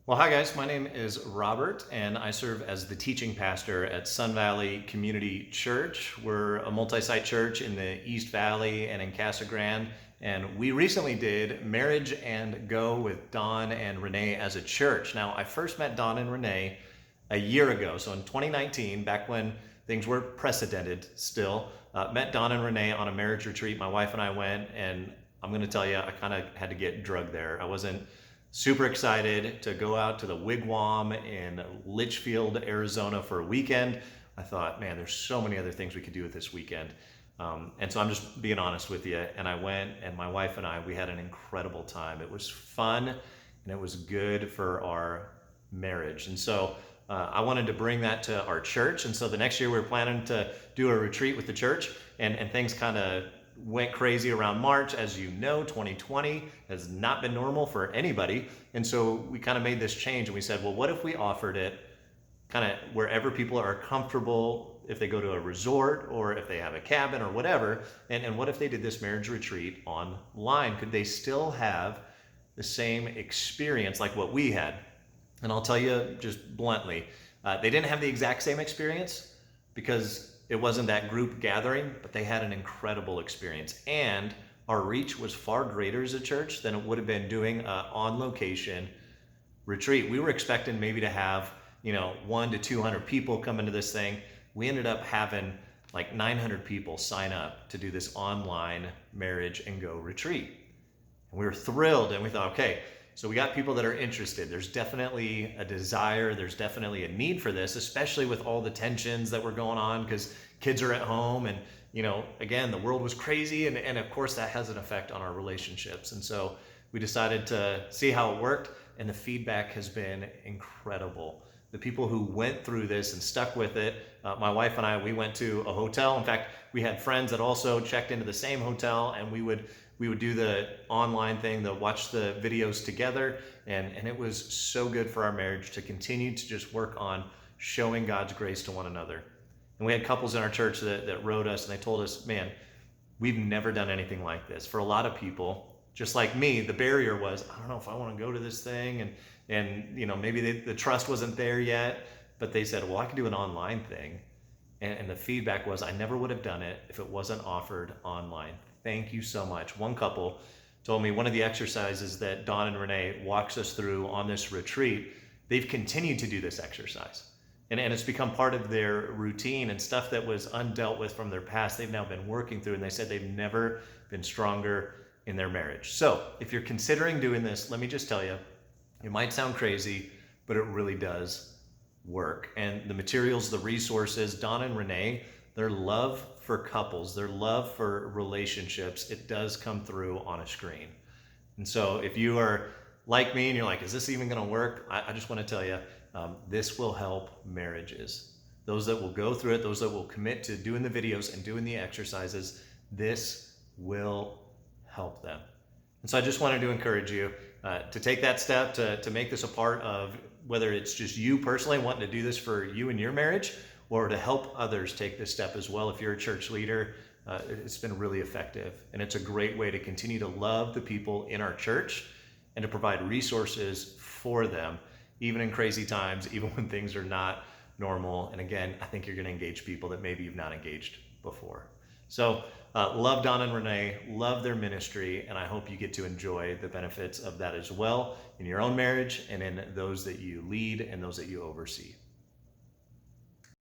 Well, hi guys, my name is Robert and I serve as the teaching pastor at Sun Valley Community Church. We're a multi-site church in the East Valley and in Casa Grande. And we recently did Marriage and Go with Don and Renee as a church. Now, I first met Don and Renee a year ago. So in 2019, back when things were precedented still, met Don and Renee on a marriage retreat. My wife and I went, and I'm going to tell you, I kind of had to get drugged there. I wasn't super excited to go out to the Wigwam in Litchfield, Arizona for a weekend. I thought, man, there's so many other things we could do with this weekend. And so I'm just being honest with you. And I went, and my wife and I, we had an incredible time. It was fun and it was good for our marriage. And so I wanted to bring that to our church. And so the next year we were planning to do a retreat with the church, and things kind of went crazy around March. As you know, 2020 has not been normal for anybody. And so we kind of made this change and we said, well, what if we offered it kind of wherever people are comfortable, if they go to a resort or if they have a cabin or whatever, and what if they did this marriage retreat online? Could they still have the same experience like what we had? And I'll tell you just bluntly, they didn't have the exact same experience because it wasn't that group gathering, but they had an incredible experience. And our reach was far greater as a church than it would have been doing an on-location retreat. We were expecting maybe to have, 1 to 200 people come into this thing. We ended up having like 900 people sign up to do this online Marriage and Go retreat. And we were thrilled, and we thought, okay, so we got people that are interested. There's definitely a desire. There's definitely a need for this, especially with all the tensions that were going on because kids are at home. And, again, the world was crazy. And of course, that has an effect on our relationships. And so we decided to see how it worked. And the feedback has been incredible. The people who went through this and stuck with it, my wife and I, we went to a hotel. In fact, we had friends that also checked into the same hotel, and we would do the online thing, watch the videos together, and it was so good for our marriage to continue to just work on showing God's grace to one another. And we had couples in our church that wrote us, and they told us, man, we've never done anything like this. For a lot of people, just like me, the barrier was, I don't know if I want to go to this thing, and maybe the trust wasn't there yet, but they said, well, I can do an online thing. And the feedback was, I never would have done it if it wasn't offered online. Thank you so much. One couple told me one of the exercises that Don and Renee walks us through on this retreat, they've continued to do this exercise. And it's become part of their routine, and stuff that was undealt with from their past, they've now been working through, and they said they've never been stronger in their marriage. So if you're considering doing this, let me just tell you, it might sound crazy, but it really does work. And the materials, the resources, Don and Renee, their love for couples, their love for relationships, it does come through on a screen. And so if you are like me and you're like, is this even going to work? I just want to tell you, this will help marriages. Those that will go through it, those that will commit to doing the videos and doing the exercises, this will help them. And so I just wanted to encourage you to take that step, to make this a part of, whether it's just you personally wanting to do this for you and your marriage, or to help others take this step as well. If you're a church leader, it's been really effective. And it's a great way to continue to love the people in our church and to provide resources for them, even in crazy times, even when things are not normal. And again, I think you're going to engage people that maybe you've not engaged before. So love Don and Renee, love their ministry, and I hope you get to enjoy the benefits of that as well in your own marriage and in those that you lead and those that you oversee.